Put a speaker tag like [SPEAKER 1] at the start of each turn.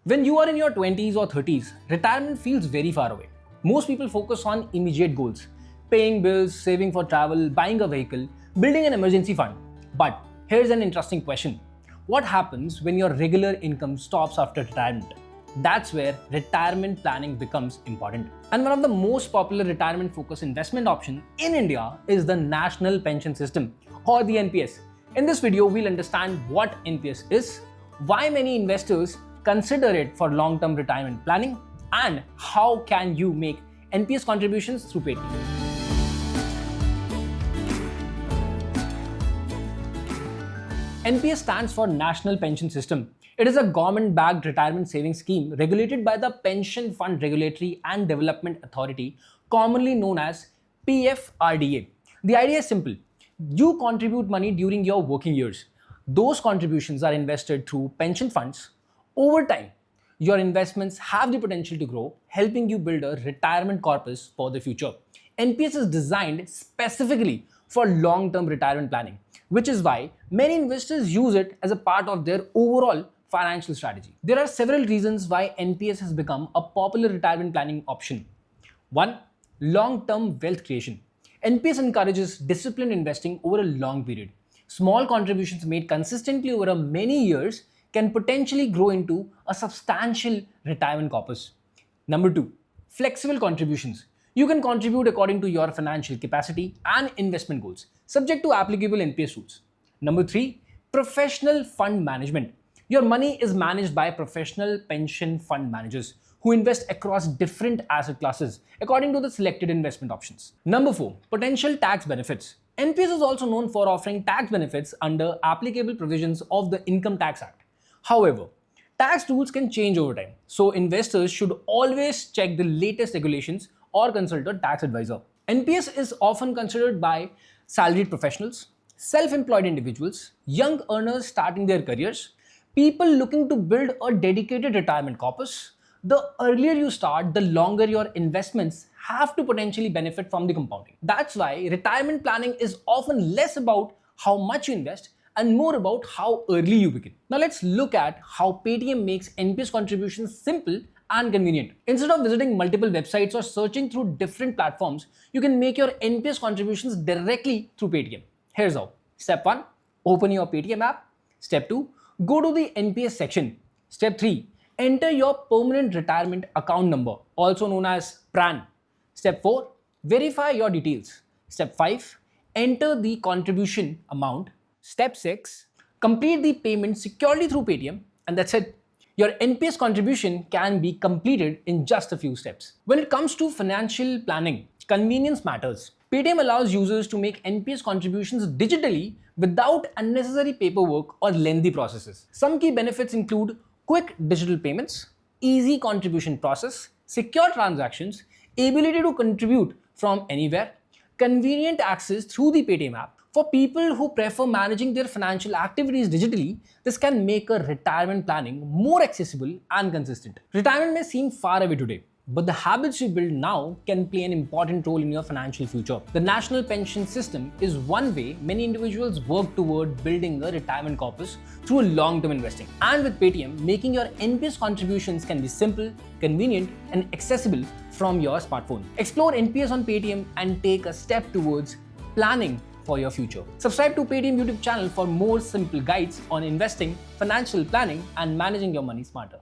[SPEAKER 1] When you are in your 20s or 30s, retirement feels very far away. Most people focus on immediate goals, paying bills, saving for travel, buying a vehicle, building an emergency fund. But here's an interesting question. What happens when your regular income stops after retirement? That's where retirement planning becomes important. And one of the most popular retirement focused investment options in India is the National Pension System, or the NPS. In this video, we'll understand what NPS is, why many investors consider it for long-term retirement planning, and how can you make NPS contributions through Paytm. NPS stands for National Pension System. It is a government-backed retirement savings scheme regulated by the Pension Fund Regulatory and Development Authority, commonly known as PFRDA. The idea is simple. You contribute money during your working years. Those contributions are invested through pension funds. Over time, your investments have the potential to grow, helping you build a retirement corpus for the future. NPS is designed specifically for long-term retirement planning, which is why many investors use it as a part of their overall financial strategy. There are several reasons why NPS has become a popular retirement planning option. 1. Long-term wealth creation. NPS encourages disciplined investing over a long period. Small contributions made consistently over many years can potentially grow into a substantial retirement corpus. Number 2. Flexible contributions. You can contribute according to your financial capacity and investment goals, subject to applicable NPS rules. Number 3. Professional fund management. Your money is managed by professional pension fund managers who invest across different asset classes according to the selected investment options. Number 4. Potential tax benefits. NPS is also known for offering tax benefits under applicable provisions of the Income Tax Act. However, tax rules can change over time, so investors should always check the latest regulations or consult a tax advisor. NPS is often considered by salaried professionals, self-employed individuals, young earners starting their careers, people looking to build a dedicated retirement corpus. The earlier you start, the longer your investments have to potentially benefit from the compounding. That's why retirement planning is often less about how much you invest and more about how early you begin. Now let's look at how Paytm makes NPS contributions simple and convenient. Instead of visiting multiple websites or searching through different platforms, you can make your NPS contributions directly through Paytm. Here's how. Step 1. Open your Paytm app. Step 2. Go to the NPS section. Step 3. Enter your permanent retirement account number, also known as PRAN. Step 4. Verify your details. Step 5. Enter the contribution amount. Step 6. Complete the payment securely through Paytm, and that's it. Your NPS contribution can be completed in just a few steps. When it comes to financial planning, convenience matters. Paytm allows users to make NPS contributions digitally without unnecessary paperwork or lengthy processes. Some key benefits include quick digital payments, easy contribution process, secure transactions, ability to contribute from anywhere, convenient access through the Paytm app. For people who prefer managing their financial activities digitally, this can make a retirement planning more accessible and consistent. Retirement may seem far away today, but the habits you build now can play an important role in your financial future. The National Pension System is one way many individuals work toward building a retirement corpus through long-term investing. And with Paytm, making your NPS contributions can be simple, convenient, and accessible from your smartphone. Explore NPS on Paytm and take a step towards planning for your future. Subscribe to Paytm YouTube channel for more simple guides on investing, financial planning, and managing your money smarter.